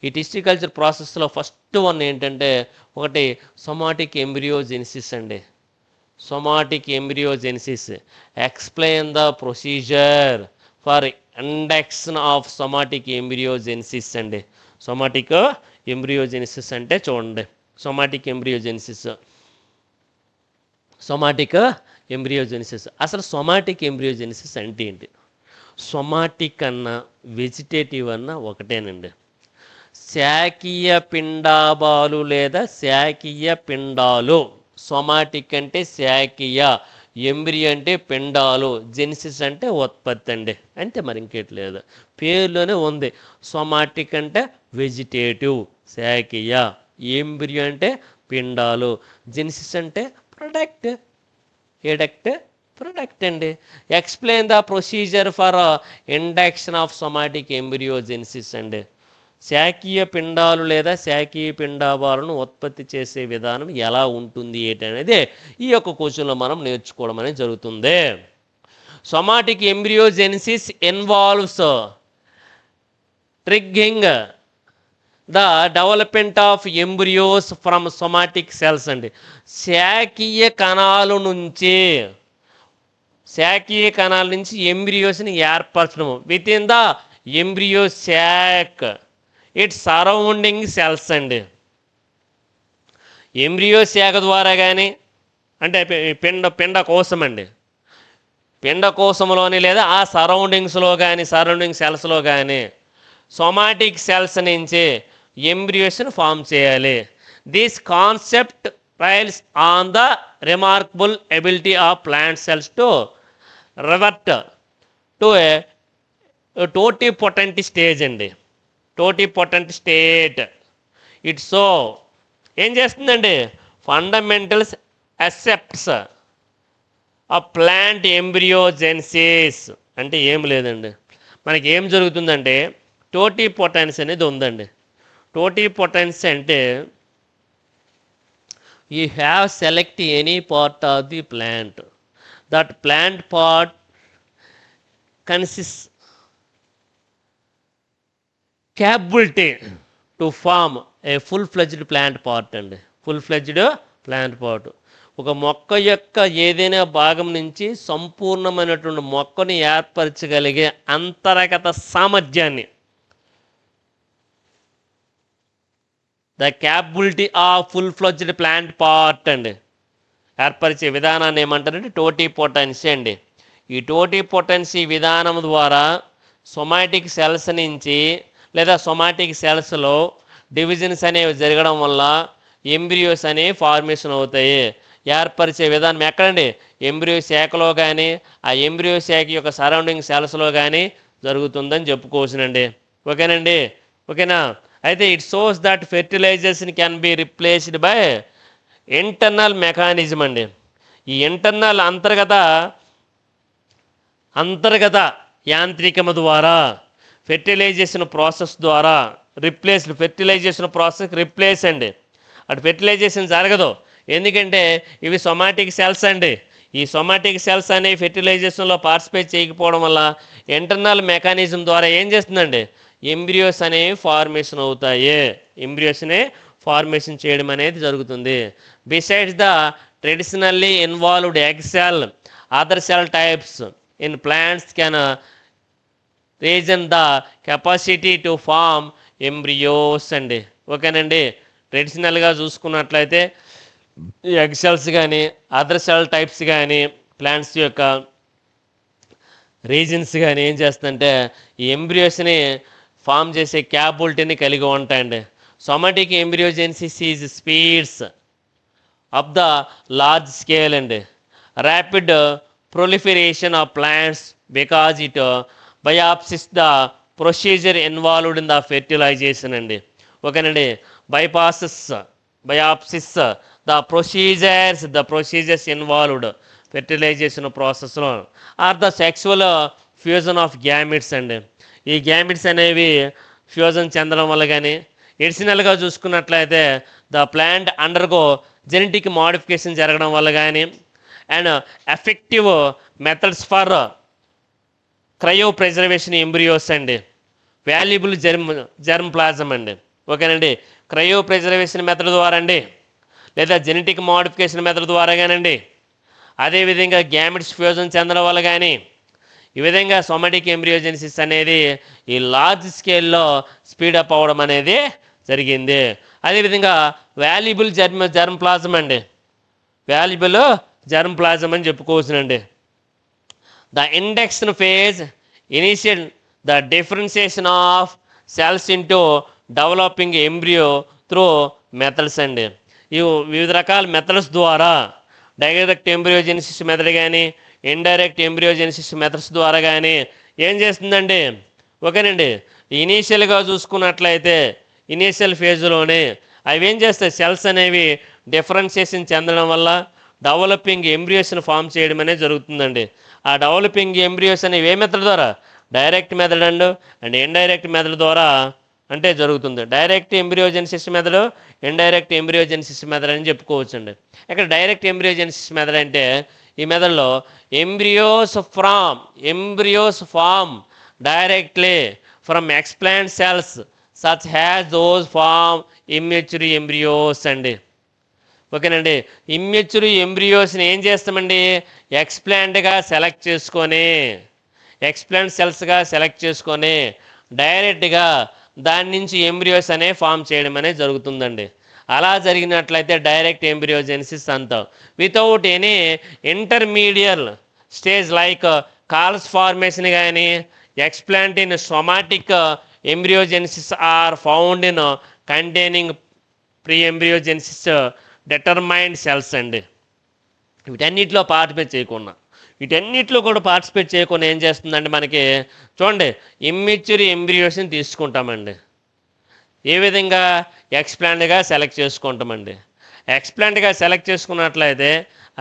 ఈ tissue culture ప్రాసెస్లో first one ఏంటంటే ఒకటి సొమాటిక్ ఎంబ్రియోజెనిసిస్ అండి. Somatic embryogenesis. Explain the procedure for induction of somatic embryogenesis అండి. సొమాటిక్ ఎంబ్రియోజెనిసిస్ అంటే చూడండి, సొమాటిక్ ఎంబ్రియోజెనిసిస్, సొమాటిక్ ఎంబ్రియోజెనిసిస్. అసలు సొమాటిక్ ఎంబ్రియోజెనిసిస్ అంటే ఏంటి? సొమాటిక్ అన్న వెజిటేటివ్ అన్న ఒకటేనండి. శాకీయ పిండాబాలు లేదా శాకీయ పిండాలు. సొమాటిక్ అంటే శాకీయ, ఎంబ్రియో అంటే పిండాలు, జెనిసిస్ అంటే ఉత్పత్తి అండి. అంటే మరి ఇంకేట్లేదు, పేరులోనే ఉంది. సొమాటిక్ అంటే వెజిటేటివ్ శాకీయ, ఎంబ్రియో అంటే పిండాలు, జెనిసిస్ అంటే ప్రొడక్ట్, ఎడక్ట్ ప్రొడక్ట్ అండి. Explain the procedure for induction of somatic embryogenesis అండి. శాకీయ పిండాలు లేదా శాకీయ పిండాబాలను ఉత్పత్తి చేసే విధానం ఎలా ఉంటుంది ఏంటనేది ఈ యొక్క క్వశ్చన్లో మనం నేర్చుకోవడం అనేది జరుగుతుంది. Somatic embryogenesis involves triggering the development of embryos from somatic cells అండి. శాకీయ కణాల నుంచి, శాకీయ కణాల నుంచి ఎంబ్రియోస్ని ఏర్పరచడం within the embryo sac its surrounding cells అండి. ఎంబ్రియో శాఖ ద్వారా కానీ, అంటే పిండ కోశం అండి, పిండ కోశంలోని లేదా ఆ సరౌండింగ్స్లో కానీ, సరౌండింగ్ సెల్స్లో కానీ సొమాటిక్ సెల్స్ నుంచి ఎంబ్రియోస్ని ఫామ్ చేయాలి. This concept relies on the remarkable ability of plant cells to revert to a totipotent stage అండి. Totipotent state. ఇట్ సో ఏం చేస్తుందండి? ఫండమెంటల్స్ అసెప్ట్స్ ఆ ప్లాంట్ ఎంబ్రియోజెన్సిస్ అంటే ఏం లేదండి, మనకి ఏం జరుగుతుందంటే టోటిపోటెన్స్ అనేది ఉందండి. టోటిపోటెన్స్ అంటే you have select any part of the plant, that plant part consist capability to form a full fledged plant part అండి. ఫుల్ ఫ్లెడ్జ్డ్ ప్లాంట్ పార్ట్ ఒక మొక్క యొక్క ఏదైనా భాగం నుంచి సంపూర్ణమైనటువంటి మొక్కని ఏర్పరచగలిగే అంతర్గత సామర్థ్యాన్ని, the capability of full fledged plant part అండి, ఏర్పరిచే విధానాన్ని ఏమంటారంటే టోటిపోటెన్సీ అండి. ఈ టోటిపోటెన్సీ విధానం ద్వారా సొమాటిక్ సెల్స్ నుంచి లేదా సొమాటిక్ సెల్స్లో డివిజన్స్ అనేవి జరగడం వల్ల ఎంబ్రియోస్ అనేవి ఫార్మేషన్ అవుతాయి. ఏర్పరిచే విధానం ఎక్కడండి? ఎంబ్రియో శాఖలో కానీ ఆ ఎంబ్రియో శాఖ యొక్క సరౌండింగ్ సెల్స్లో కానీ జరుగుతుందని చెప్పుకోవచ్చునండి. ఓకేనండి, ఓకేనా? అయితే it shows that fertilisation can be replaced by internal mechanism అండి. ఈ ఇంటర్నల్ అంతర్గత యాంత్రికము ద్వారా ఫెర్టిలైజేషన్ ప్రాసెస్ ద్వారా ఫెర్టిలైజేషన్ ప్రాసెస్ రిప్లేస్ అండి. అటు ఫెర్టిలైజేషన్ జరగదు, ఎందుకంటే ఇవి సొమాటిక్ సెల్స్ అండి. ఈ సొమాటిక్ సెల్స్ అనేవి ఫెర్టిలైజేషన్లో పార్టిసిపేట్ చేయకపోవడం వల్ల ఇంటర్నల్ మెకానిజం ద్వారా ఏం చేస్తుందండి? ఎంబ్రియోస్ అనేవి ఫార్మేషన్ అవుతాయి. ఎంబ్రియోస్నే ఫార్మేషన్ చేయడం అనేది జరుగుతుంది. Besides the traditionally involved egg cell, other cell types in plants can reason the capacity to form embryos అండి. ఓకేనండి, ట్రెడిషనల్గా చూసుకున్నట్లయితే ఎగ్ సెల్స్ కానీ అదర్ సెల్ టైప్స్ కానీ ప్లాంట్స్ యొక్క రీజన్స్ కానీ ఏం చేస్తుందంటే ఈ ఎంబ్రియోస్ని ఫామ్ చేసే క్యాపబిలిటీని కలిగి ఉంటాయండి. Somatic embryogenesis is speeds of the large scale అండి rapid proliferation of plants because it biopsies the procedure involved in the fertilization అండి. ఓకేనండి, biopsies the procedures involved fertilization ప్రాసెస్లో are the sexual fusion of gametes అండి. ఈ gametes అనేవి fusion చెందడం వల్ల కానీ, ఎడిషనల్గా చూసుకున్నట్లయితే the plant undergo genetic modification జరగడం వల్ల కానీ, and effective methods for cryo preservation embryos అండి. వాల్యుబుల్ జెర్మ్ ప్లాజం అండి. ఓకేనండి. క్రయో ప్రిజర్వేషన్ మెథడ్ ద్వారా అండి, లేదా జెనెటిక్ మోడిఫికేషన్ మెథడ్ ద్వారా కానండి, అదేవిధంగా గ్యామెట్స్ ఫ్యూజన్ చెందడం వల్ల కానీ, ఈ విధంగా సోమాటిక్ ఎంబ్రియోజెనిసిస్ అనేది ఈ లార్జ్ స్కేల్లో స్పీడప్ అవ్వడం అనేది జరిగింది. అదేవిధంగా వాల్యుబుల్ జెర్మ్ ప్లాజం అండి, వాల్యుబుల్ జెర్మ్ ప్లాజం అని చెప్పుకోవచ్చునండి. The induction phase initial the differentiation of cells into developing embryo through methods అండి. ఈ వివిధ రకాల మెథడ్స్ ద్వారా డైరెక్ట్ ఎంబ్రియోజెనిసిస్ మెథడ్ కానీ, ఇండైరెక్ట్ ఎంబ్రియోజెనిసిస్ మెథడ్స్ ద్వారా కానీ ఏం చేస్తుందండి, ఓకేనండి, ఇనీషియల్గా చూసుకున్నట్లయితే ఇనీషియల్ ఫేజ్లోనే అవి ఏం చేస్తాయి, సెల్స్ అనేవి డిఫరెన్షియేషన్ చెందడం వల్ల డెవలపింగ్ ఎంబ్రియోస్ని ఫామ్ చేయడం అనేది జరుగుతుందండి. ఆ డెవలపింగ్ ఎంబ్రియోస్ అనేవి ఏ మెథడ్ ద్వారా, direct method and indirect method ద్వారా అంటే జరుగుతుంది. Direct embryogenesis method, indirect embryogenesis method అని చెప్పుకోవచ్చండి. ఇక్కడ డైరెక్ట్ ఎంబ్రియోజెనిసిస్ మెథడ్ అంటే ఈ మెథడ్లో embryos form directly from explant cells such has those form immature embryos అండి. ఓకేనండి. ఇమ్మెచ్యూర్ ఎంబ్రియోస్ని ఏం చేస్తామండి, ఎక్స్ప్లాంట్గా సెలెక్ట్ చేసుకొని, ఎక్స్ప్లాంట్ సెల్స్గా సెలెక్ట్ చేసుకొని డైరెక్ట్గా దాని నుంచి ఎంబ్రియోస్ అనే ఫామ్ చేయడం అనేది జరుగుతుందండి. అలా జరిగినట్లయితే డైరెక్ట్ ఎంబ్రియోజెనిసిస్ అంటాం. Without any intermediate stage like callus formation కానీ, explant in somatic embryogenesis are found in containing pre embryogenesis determined cells అండి. వీటన్నిటిలో పార్టిసిపేట్ చేయకుండా ఏం చేస్తుందండి, మనకి చూడండి ఇమ్మెచ్యూర్ ఎంబ్రియోస్ని తీసుకుంటామండి. ఏ విధంగా, ఎక్స్ప్లాంట్గా సెలెక్ట్ చేసుకుంటామండి. ఎక్స్ప్లాంట్గా సెలెక్ట్ చేసుకున్నట్లయితే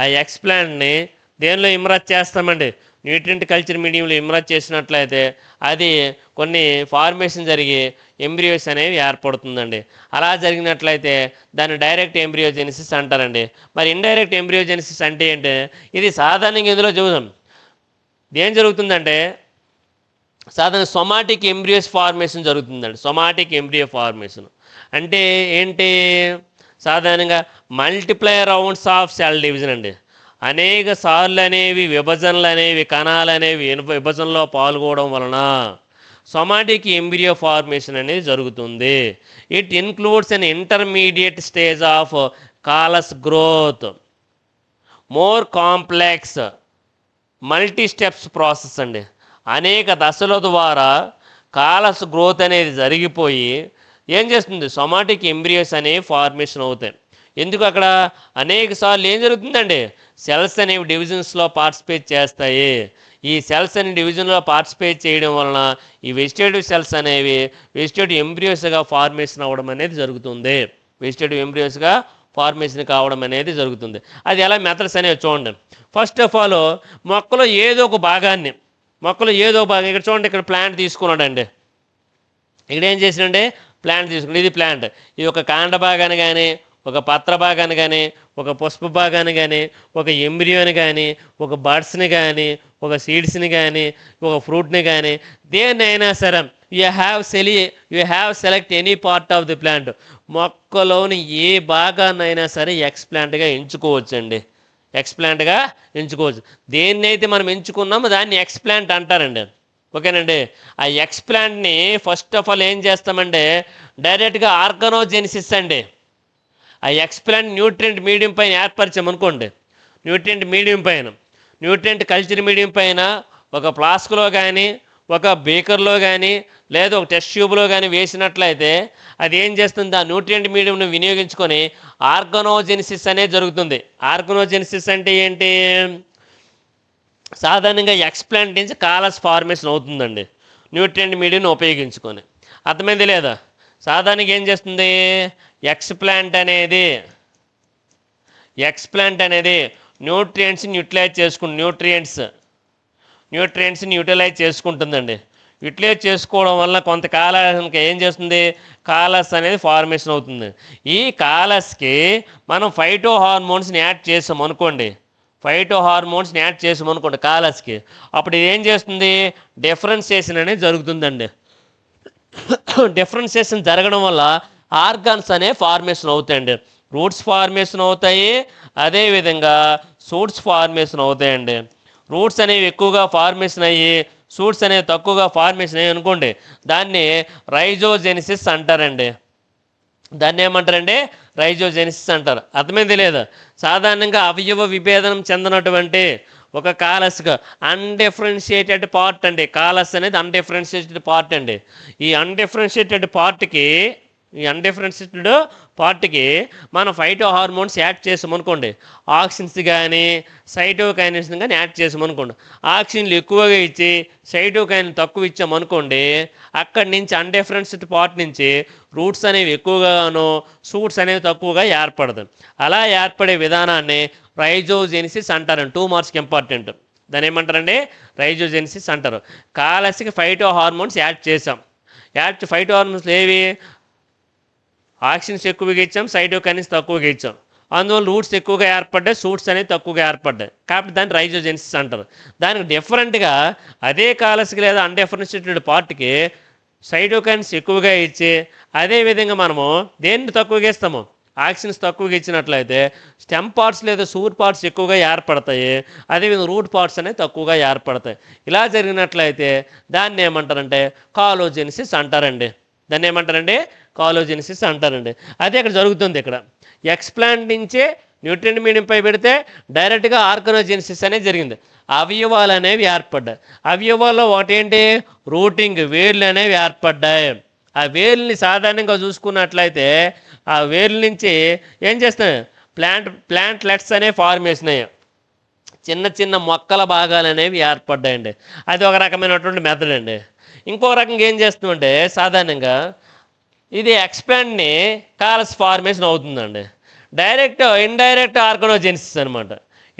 ఆ ఎక్స్ప్లాంట్ని దేనిలో ఇమ్రజ్ చేస్తామండి, న్యూట్రియంట్ కల్చర్ మీడియంలో ఇమ్రజ్ చేసినట్లయితే అది కొన్ని ఫార్మేషన్ జరిగి ఎంబ్రియోస్ అనేవి ఏర్పడుతుందండి. అలా జరిగినట్లయితే దాన్ని డైరెక్ట్ ఎంబ్రియోజెనిసిస్ అంటారండి. మరి ఇండైరెక్ట్ ఎంబ్రియోజెనిసిస్ అంటే ఏంటి, ఇది సాధారణంగా ఇందులో చూద్దాం. ఏం జరుగుతుందంటే సాధారణ సొమాటిక్ ఎంబ్రియోస్ ఫార్మేషన్ జరుగుతుందండి. సొమాటిక్ ఎంబ్రియో ఫార్మేషన్ అంటే ఏంటి, సాధారణంగా multiply rounds of cell division అండి. అనేక సార్లు అనేవి విభజనలు అనేవి, కణాలు అనేవి విభజనలో పాల్గొనడం వలన సొమాటిక్ ఎంబ్రియో ఫార్మేషన్ అనేది జరుగుతుంది. It includes an intermediate stage of callus growth, more complex multi steps process అండి. అనేక దశల ద్వారా కాలస్ గ్రోత్ అనేది జరిగిపోయి ఏం చేస్తుంది, సొమాటిక్ ఎంబ్రియోస్ అనేవి ఫార్మేషన్ అవుతాయి. ఎందుకు అక్కడ అనేక సార్లు ఏం జరుగుతుందండి, సెల్స్ అనేవి డివిజన్స్లో పార్టిసిపేట్ చేస్తాయి. ఈ సెల్స్ అనే డివిజన్లో పార్టిసిపేట్ చేయడం వలన ఈ వెజిటేటివ్ సెల్స్ అనేవి వెజిటేటివ్ ఎంబ్రియోస్గా ఫార్మేషన్ అవ్వడం అనేది జరుగుతుంది. వెజిటేటివ్ ఎంబ్రియోస్గా ఫార్మేషన్ కావడం అనేది జరుగుతుంది. అది ఎలా మెథడ్స్ అనేవి చూడండి. ఫస్ట్ ఆఫ్ ఆల్ మొక్కలో ఏదో ఒక భాగం ఇక్కడ చూడండి, ఇక్కడ ప్లాంట్ తీసుకున్నాడండి. ఇక్కడ ఏం చేసినంటే ప్లాంట్ తీసుకున్నాడు. ఇది ప్లాంట్, ఇది ఒక కాండ భాగాన్ని కానీ, ఒక పత్ర భాగాన్ని కానీ, ఒక పుష్ప భాగాన్ని కానీ, ఒక ఎంబ్రియోని కానీ, ఒక బర్డ్స్ని కానీ, ఒక సీడ్స్ని కానీ, ఒక ఫ్రూట్ని కానీ, దేన్నైనా సరే you have select any part of the plant. మొక్కలోని ఏ భాగాన్నైనా సరే ఎక్స్ప్లాంట్గా ఎంచుకోవచ్చండి. దేన్నైతే మనం ఎంచుకున్నామో దాన్ని ఎక్స్ప్లాంట్ అంటారండి. ఓకేనండి. ఆ ఎక్స్ప్లాంట్ని ఫస్ట్ ఆఫ్ ఆల్ ఏం చేస్తామంటే డైరెక్ట్గా ఆర్గనోజెనిసిస్ అండి. ఆ ఎక్స్ప్లాంట్ న్యూట్రియంట్ మీడియం పైన ఏర్పరిచామనుకోండి, న్యూట్రియంట్ కల్చర్ మీడియం పైన ఒక ఫ్లాస్క్లో కానీ, ఒక బేకర్లో కానీ, లేదా ఒక టెస్ట్ ట్యూబ్లో కానీ వేసినట్లయితే అది ఏం చేస్తుంది, ఆ న్యూట్రియంట్ మీడియంను వినియోగించుకొని ఆర్గనోజెనిసిస్ అనేది జరుగుతుంది. ఆర్గనోజెనిసిస్ అంటే ఏంటి, సాధారణంగా ఎక్స్ప్లాంట్ నుంచి కాలస్ ఫార్మేషన్ అవుతుందండి న్యూట్రియంట్ మీడియంను ఉపయోగించుకొని. అర్థమైంది లేదా? సాధారణంగా ఏం చేస్తుంది, ఎక్స్ప్లాంట్ అనేది న్యూట్రియంట్స్ని యూటిలైజ్ చేసుకుంటుందండి. యూటిలైజ్ చేసుకోవడం వల్ల కొంతకాలానికి ఏం చేస్తుంది, కాలస్ అనేది ఫార్మేషన్ అవుతుంది. ఈ కాలస్కి మనం ఫైటో హార్మోన్స్ని యాడ్ చేసాం అనుకోండి కాలస్కి, అప్పుడు ఇది ఏం చేస్తుంది, డిఫరెన్సియేషన్ అనేది జరుగుతుందండి. డిఫరెన్షియేషన్ జరగడం వల్ల ఆర్గాన్స్ అనే ఫార్మేషన్ అవుతాయండి. రూట్స్ ఫార్మేషన్ అవుతాయి, అదేవిధంగా షూట్స్ ఫార్మేషన్ అవుతాయండి. రూట్స్ అనేవి ఎక్కువగా ఫార్మేషన్ అయ్యి షూట్స్ అనేవి తక్కువగా ఫార్మేషన్ అయ్యి అనుకోండి, దాన్ని రైజోజెనిసిస్ అంటారండి. దాన్ని ఏమంటారండి? రైజోజెనిసిస్ అంటారు. అర్థమైంది లేదా? సాధారణంగా అవయవ విభేదనం చెందినటువంటి ఒక కాలస్గా అన్డిఫరెన్షియేటెడ్ పార్ట్ అండి. కాలస్ అనేది అన్డిఫరెన్షియేటెడ్ పార్ట్ అండి. ఈ అన్డిఫరెన్షియేటెడ్ పార్ట్కి మనం ఫైటో హార్మోన్స్ యాడ్ చేసామనుకోండి, ఆక్సిన్స్ కానీ సైటోకైనిన్స్ కానీ యాడ్ చేసామనుకోండి, ఆక్సిజన్లు ఎక్కువగా ఇచ్చి సైటోకైన్ తక్కువ ఇచ్చామనుకోండి, అక్కడి నుంచి అన్డిఫరెన్షియేటెడ్ పార్ట్ నుంచి రూట్స్ అనేవి ఎక్కువగాను షూట్స్ అనేవి తక్కువగా ఏర్పడతాయి. అలా ఏర్పడే విధానాన్ని రైజోజెనిసిస్ అంటారండి. 2 మార్క్స్కి ఇంపార్టెంట్. దాన్ని ఏమంటారండి? రైజోజెనిసిస్ అంటారు. కాలస్కి ఫైటో హార్మోన్స్ యాడ్ చేసాం. ఫైటో హార్మోన్స్ ఏవి? ఆక్సిజన్స్ ఎక్కువగా ఇచ్చాం, సైటోకైనిన్స్ తక్కువగా ఇచ్చాం. అందువల్ల రూట్స్ ఎక్కువగా ఏర్పడ్డాయి, షూట్స్ అనేవి తక్కువగా ఏర్పడ్డాయి. కాబట్టి దాన్ని రైజోజెనిసిస్ అంటారు. దానికి డిఫరెంట్గా అదే కాలస్కి లేదా అన్డిఫరెన్షియేటెడ్ పార్ట్కి సైటోకైన్స్ ఎక్కువగా ఇచ్చి, అదేవిధంగా మనము దేన్ని తక్కువగా ఇస్తాము? ఆక్సిజన్స్ తక్కువగా ఇచ్చినట్లయితే స్టెమ్ పార్ట్స్ లేదా సూర్ పార్ట్స్ ఎక్కువగా ఏర్పడతాయి, అదేవిధంగా రూట్ పార్ట్స్ అనేవి తక్కువగా ఏర్పడతాయి. ఇలా జరిగినట్లయితే దాన్ని ఏమంటారంటే కాలోజెనిసిస్ అంటారండి. దాన్ని ఏమంటారండి? కాలోజెనిసిస్ అంటారండి. అదే ఇక్కడ జరుగుతుంది. ఇక్కడ ఎక్స్ప్లాంట్ నుంచే న్యూట్రియంట్ మీడియంపై పెడితే డైరెక్ట్గా ఆర్గనోజెనిసిస్ అనేది జరిగింది. అవయవాలు అనేవి ఏర్పడ్డాయి. అవయవాల్లో ఒకటేంటి? రూటింగ్, వేర్లు అనేవి ఏర్పడ్డాయి. ఆ వేర్లని సాధారణంగా చూసుకున్నట్లయితే ఆ వేర్ల నుంచి ఏం చేస్తున్నాయి? ప్లాంట్లెట్స్ అనే ఫార్మేషన్ అయ్యాయి. చిన్న చిన్న మొక్కల భాగాలు అనేవి ఏర్పడ్డాయండి. అది ఒక రకమైనటువంటి మెథడ్ అండి. ఇంకో రకంగా ఏం చేస్తుందంటే సాధారణంగా ఇది ఎక్స్పాండ్ని కాలస్ ఫార్మేషన్ అవుతుందండి. ఇండైరెక్ట్ ఆర్గనోజెనిసిస్ అనమాట.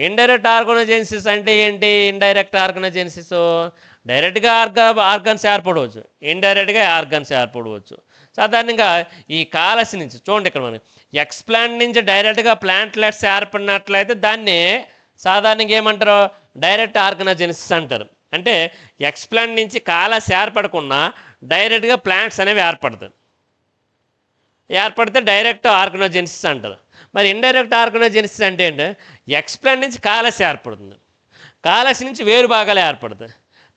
ఇండైరెక్ట్ ఆర్గనోజెనిసిస్ అంటే ఏంటి? ఇండైరెక్ట్ ఆర్గనోజెనిసిస్ డైరెక్ట్గా ఆర్గన్స్ ఏర్పడవచ్చు, ఇండైరెక్ట్గా ఆర్గన్స్ ఏర్పడవచ్చు. సాధారణంగా ఈ కాలస్ నుంచి చూడండి, ఇక్కడ మనకి ఎక్స్ప్లాంట్ నుంచి డైరెక్ట్గా ప్లాంట్లెట్స్ ఏర్పడినట్లయితే దాన్ని సాధారణంగా ఏమంటారు? డైరెక్ట్ ఆర్గనోజెనిసిస్ అంటారు. అంటే ఎక్స్ప్లాంట్ నుంచి కాలస్ ఏర్పడకుండా డైరెక్ట్గా ప్లాంట్స్ అనేవి ఏర్పడితే డైరెక్ట్ ఆర్గనోజెనిసిస్ అంటారు. మరి ఇండైరెక్ట్ ఆర్గనోజెనిసిస్ అంటే ఏంటి? ఎక్స్ప్లాంట్ నుంచి కాలస్ ఏర్పడుతుంది, కాలస్ నుంచి వేరు భాగాలు ఏర్పడుతుంది,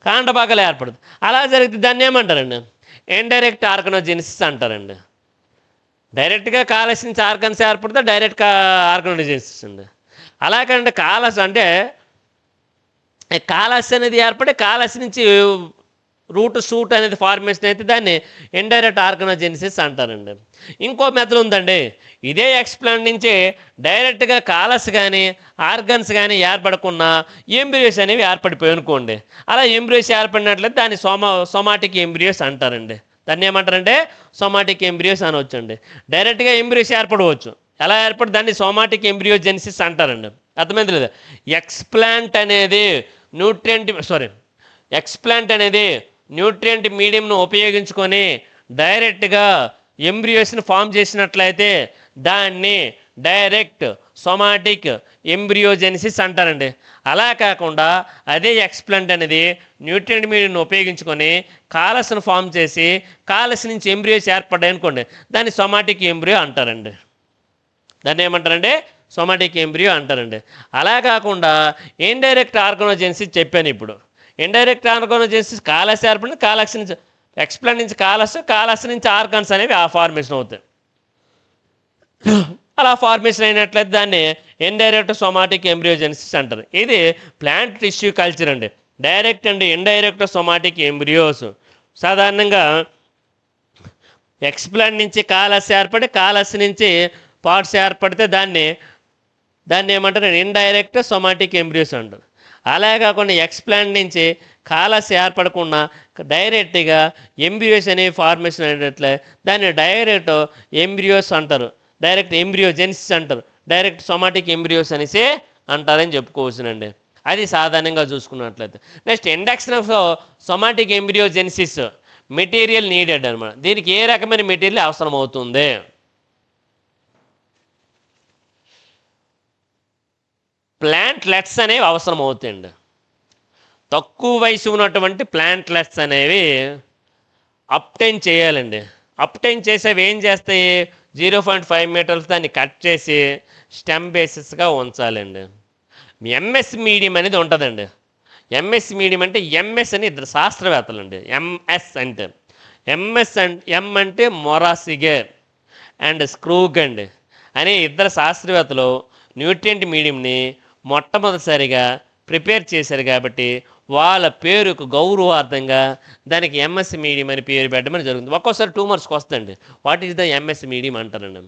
కాండ భాగాలు ఏర్పడుతుంది. అలా జరిగితే దాన్ని ఏమంటారండి? ఇండైరెక్ట్ ఆర్గనోజెనిసిస్ అంటారండి. డైరెక్ట్గా కాలస్ నుంచి ఆర్గన్స్ ఏర్పడితే డైరెక్ట్గా ఆర్గనోజెనిసిస్ అండి. అలాగంటే కాలస్ అంటే కాలస్ అనేది ఏర్పడి కాలస్ నుంచి రూట్ షూట్ అనేది ఫార్మేషన్ అయితే దాన్ని ఇండైరెక్ట్ ఆర్గనోజెనిసిస్ అంటారండి. ఇంకో మెథడ్ ఉందండి. ఇదే ఎక్స్ప్లాంట్ నుంచి డైరెక్ట్గా కాలస్ కానీ ఆర్గన్స్ కానీ ఏర్పడకుండా ఎంబ్రియోస్ అనేవి ఏర్పడిపోయి అనుకోండి. అలా ఎంబ్రియోస్ ఏర్పడినట్లయితే దాన్ని సోమాటిక్ ఎంబ్రియోస్ అంటారండి. దాన్ని ఏమంటారంటే సోమాటిక్ ఎంబ్రియోస్ అనవచ్చండి. డైరెక్ట్గా ఎంబ్రియోస్ ఏర్పడవచ్చు. ఎలా ఏర్పడి దాన్ని సోమాటిక్ ఎంబ్రియోజెనిసిస్ అంటారండి. అర్థమైంది లేదా? ఎక్స్ప్లాంట్ అనేది న్యూట్రియంట్ మీడియంను ఉపయోగించుకొని డైరెక్ట్గా ఎంబ్రియోస్ని ఫామ్ చేసినట్లయితే దాన్ని డైరెక్ట్ సోమాటిక్ ఎంబ్రియోజెనిసిస్ అంటారండి. అలా కాకుండా అదే ఎక్స్ప్లాంట్ అనేది న్యూట్రియంట్ మీడియంను ఉపయోగించుకొని కాలస్ను ఫామ్ చేసి కాలస్ నుంచి ఎంబ్రియోస్ ఏర్పడ్డాయి అనుకోండి, దాన్ని సోమాటిక్ ఎంబ్రియో అంటారండి. దాన్ని ఏమంటారంటే సోమాటిక్ ఎంబ్రియో అంటారండి. అలా కాకుండా ఇండైరెక్ట్ ఆర్గనోజెనిసిస్ చెప్పాను. ఇప్పుడు ఇండైరెక్ట్ ఆర్గనోజెనిసిస్ కాలస్ ఏర్పడింది, కాలస్ నుంచి ఎక్స్ప్లాంట్ నుంచి కాలస్ నుంచి ఆర్గన్స్ అనేవి ఆ ఫార్మేషన్ అవుతాయి. అలా ఫార్మేషన్ అయినట్లయితే దాన్ని ఇండైరెక్ట్ సోమాటిక్ ఎంబ్రియోజెనిసిస్ అంటారు. ఇది ప్లాంట్ టిష్యూ కల్చర్ అండి. Direct and indirect somatic embryos సాధారణంగా ఎక్స్ప్లాంట్ నుంచి కాలస్ ఏర్పడి కాలస్ నుంచి పార్ట్స్ ఏర్పడితే దాన్ని ఏమంటారు? ఇండైరెక్ట్ సోమాటిక్ ఎంబ్రియోస్ అంటారు. అలా కాకుండా ఎక్స్ప్లాంట్ నుంచి కాలస్ ఏర్పడకుండా డైరెక్ట్గా ఎంబ్రియోస్ అనేవి ఫార్మేషన్ అయినట్లే దాన్ని డైరెక్ట్ ఎంబ్రియోస్ అంటారు, డైరెక్ట్ ఎంబ్రియోజెనిసిస్ అంటారు, డైరెక్ట్ సోమాటిక్ ఎంబ్రియోస్ అనేసి అంటారని చెప్పుకోవచ్చునండి. అది సాధారణంగా చూసుకున్నట్లయితే. Next induction of somatic embryogenesis material needed అనమాట. దీనికి ఏ రకమైన మెటీరియల్ అవసరం అవుతుంది? ప్లాంట్లెట్స్ అనేవి అవసరం అవుతాయండి. తక్కువ వయసు ఉన్నటువంటి ప్లాంట్లెట్స్ అనేవి అప్టైన్ చేయాలండి. అప్టైన్ చేసేవి ఏం చేస్తాయి, 0.5 మీటర్స్ దాన్ని కట్ చేసి స్టెమ్ బేసిస్గా ఉంచాలండి. ఎంఎస్ మీడియం అనేది ఉంటుందండి. ఎంఎస్ మీడియం అంటే ఎంఎస్ అని ఇద్దరు శాస్త్రవేత్తలు అండి. ఎంఎస్ అంటే ఎంఎస్ అండ్ ఎం అంటే మొరాసిగే అండ్ స్క్రూగండ్ అనే ఇద్దరు శాస్త్రవేత్తలు న్యూట్రియంట్ మీడియంని మొట్టమొదటిసారిగా ప్రిపేర్ చేశారు కాబట్టి వాళ్ళ పేరుకు గౌరవార్థంగా దానికి ఎంఎస్ మీడియం అని పేరు పెట్టమని జరుగుతుంది. ఒక్కోసారి 2 మార్క్స్కి వస్తుందండి. What is the MS medium అంటారండి.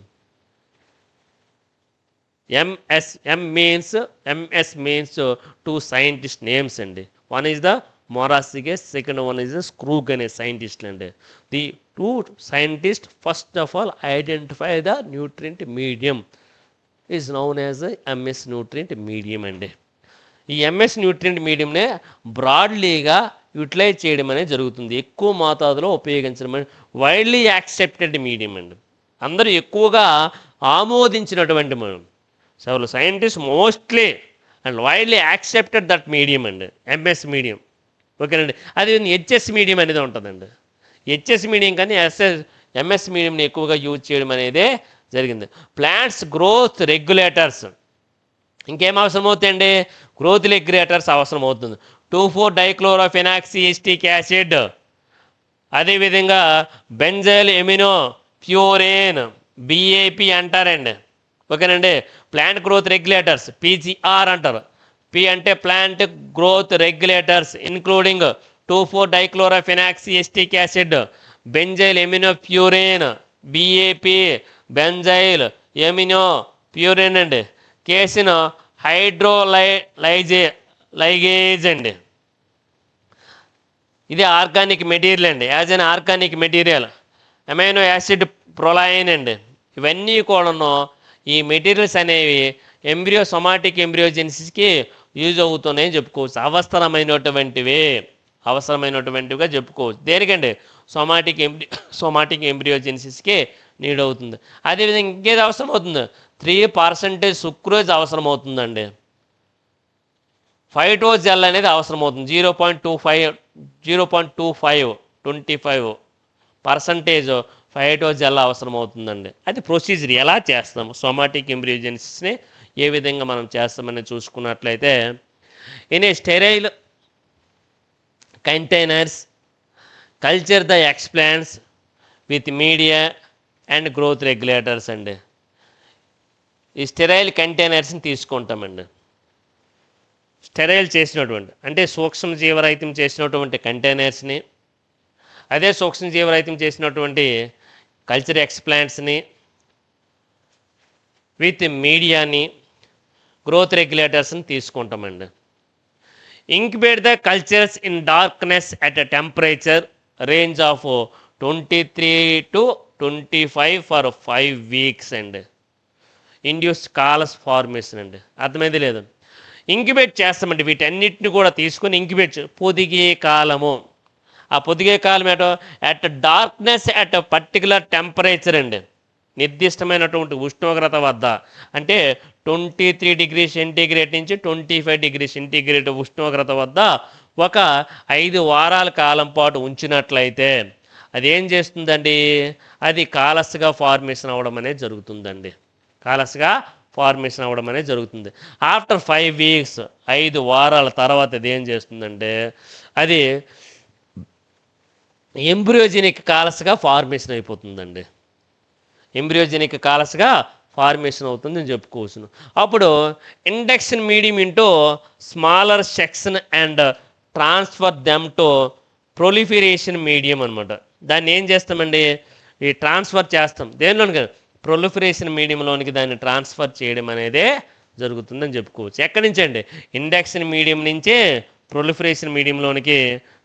ఎంఎస్ మీన్స్ 2 సైంటిస్ట్ నేమ్స్ అండి. One is the Murashige, second one is the Skoog అనే సైంటిస్ట్లు అండి. The 2 scientist first of all identify the nutrient medium is known as MS nutrient medium అండి. ఈ MS nutrient మీడియంనే బ్రాడ్లీగా utilize చేయడం అనేది జరుగుతుంది. ఎక్కువ మోతాదులో ఉపయోగించడం అనేది వైడ్లీ యాక్సెప్టెడ్ మీడియం అండి. అందరూ ఎక్కువగా ఆమోదించినటువంటి మనం several scientist mostly and widely accepted that medium అండి, ఎంఎస్ మీడియం. ఓకేనండి. అది హెచ్ఎస్ మీడియం అనేది ఉంటుందండి. హెచ్ఎస్ మీడియం కానీ ఎంఎస్ మీడియంని ఎక్కువగా యూజ్ చేయడం అనేదే జరిగింది. ప్లాంట్స్ గ్రోత్ రెగ్యులేటర్స్ ఇంకేం అవసరం అవుతాయండి, గ్రోత్ రెగ్యులేటర్స్ అవసరం అవుతుంది. 2,4-డైక్లోరోఫెనాక్సిఎస్టిక్ యాసిడ్, అదేవిధంగా బెంజైల్ ఎమినో ప్యూరేన్ బిఏపి అంటారండి. ఓకేనండి. ప్లాంట్ గ్రోత్ రెగ్యులేటర్స్ పీజీఆర్ అంటారు. పి అంటే ప్లాంట్ గ్రోత్ రెగ్యులేటర్స్ ఇంక్లూడింగ్ 2,4-డైక్లోరోఫెనాక్సిఎస్టిక్ acid, benzyl amino purine BAP, benzyl amino purine అండి, కేసిన్ హైడ్రోలైగేజ్ అండి. ఇది ఆర్గానిక్ మెటీరియల్ అండి. As an organic material amino acid proline అండి. ఇవన్నీ కూడాను ఈ మెటీరియల్స్ అనేవి సొమాటిక్ ఎంబ్రియోజెనిసిస్కి యూజ్ అవుతున్నాయని చెప్పుకోవచ్చు. అవసరమైనటువంటివిగా చెప్పుకోవచ్చు. దేనికండి, సొమాటిక్ ఎంబ్రియోజెనిసిస్కి నీడ్ అవుతుంది. అదేవిధంగా ఇంకేది అవసరం అవుతుంది, 3% సుక్రోజ్ అవసరం అవుతుందండి. ఫైటోజెల్ అనేది అవసరం అవుతుంది. 0.25% ఫైటోజెల్ అవసరం అవుతుందండి. అది ప్రొసీజర్ ఎలా చేస్తాము, సొమాటిక్ ఎంబ్రియోజెనిసిస్ని ఏ విధంగా మనం చేస్తామని చూసుకున్నట్లయితే, in a sterile containers culture the explants with media and growth regulators అండి. ఈ స్టెరైల్ కంటైనర్స్ని తీసుకుంటామండి. స్టెరైల్ చేసినటువంటి అంటే సూక్ష్మజీవరహితం చేసినటువంటి కంటైనర్స్ని, అదే సూక్ష్మజీవరహితం చేసినటువంటి కల్చర్ ఎక్స్ప్లాంట్స్ని విత్ మీడియాని, గ్రోత్ రెగ్యులేటర్స్ని తీసుకుంటామండి. Incubate the cultures in darkness at a temperature range of 23 to 25 for 5 weeks అండి. ఇండ్యూస్ కాలస్ ఫార్మేషన్ అండి. అర్థమైంది లేదు, ఇంక్యుబేట్ చేస్తామండి. వీటన్నిటిని కూడా తీసుకొని ఇంక్యుబేట్ పొదిగే కాలము. ఆ పొదిగే కాలం ఏటో at darkness at particular temperature అండి, నిర్దిష్టమైనటువంటి ఉష్ణోగ్రత వద్ద, అంటే 23 డిగ్రీ సెంటీగ్రేడ్ నుంచి 25 డిగ్రీ సెంటీగ్రేడ్ ఉష్ణోగ్రత వద్ద ఒక 5 వారాల కాలం పాటు ఉంచినట్లయితే అది ఏం చేస్తుందండి, అది కాలస్గా ఫార్మేషన్ అవ్వడం అనేది జరుగుతుందండి. జరుగుతుంది. ఆఫ్టర్ 5 వీక్స్ 5 వారాల తర్వాత అది ఏం చేస్తుందంటే అది ఎంబ్రియోజెనిక్ కాలస్గా ఫార్మేషన్ అయిపోతుందండి. ఎంబ్రియోజెనిక్ కాలస్గా ఫార్మేషన్ అవుతుందని చెప్పుకోవచ్చును. అప్పుడు induction medium into smaller section and transfer them to proliferation medium అనమాట. దాన్ని ఏం చేస్తామండి, ఈ ట్రాన్స్ఫర్ చేస్తాం దేనిలోని కదా, ప్రొలిఫరేషన్ మీడియంలోనికి దాన్ని ట్రాన్స్ఫర్ చేయడం అనేదే జరుగుతుందని చెప్పుకోవచ్చు. ఎక్కడి నుంచి అండి, ఇండక్షన్ మీడియం నుంచే ప్రొలిఫరేషన్ మీడియంలోనికి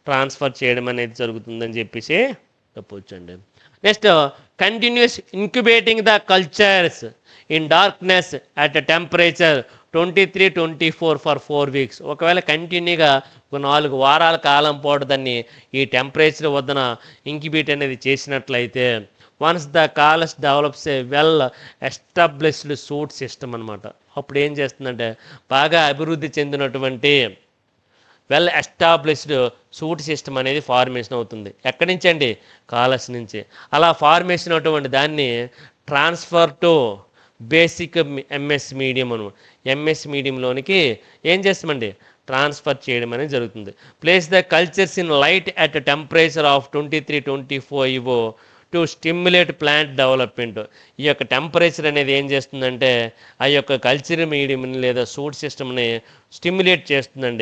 ట్రాన్స్ఫర్ చేయడం అనేది జరుగుతుందని చెప్పేసి చెప్పవచ్చు అండి. Next, continuous incubating the cultures in darkness at temperature 23-24 for 4 weeks. ఒకవేళ కంటిన్యూగా 4 వారాల కాలం పాటు దాన్ని ఈ టెంపరేచర్ వద్దన ఇంక్యుబేట్ అనేది చేసినట్లయితే once the callus develops a well established suit system అనమాట. అప్పుడు ఏం చేస్తుందంటే బాగా అభివృద్ధి చెందినటువంటి వెల్ ఎస్టాబ్లిష్డ్ సూట్ సిస్టమ్ అనేది ఫార్మేషన్ అవుతుంది. ఎక్కడి నుంచి అండి? కాలస్ నుంచి. అలా ఫార్మేషన్ అటువంటి దాన్ని transfer to basic MS medium అను ఎంఎస్ మీడియంలోనికి ఏం చేస్తామండి? ట్రాన్స్ఫర్ చేయడం అనేది జరుగుతుంది. Place the cultures in light at temperature of 23-24 ఇవో టు స్టిమ్యులేట్ ప్లాంట్ డెవలప్మెంట్. ఈ యొక్క టెంపరేచర్ అనేది ఏం చేస్తుందంటే ఆ యొక్క కల్చర్ మీడియం లేదా సూట్ సిస్టమ్ని స్టిమ్యులేట్ చేస్తుందండి.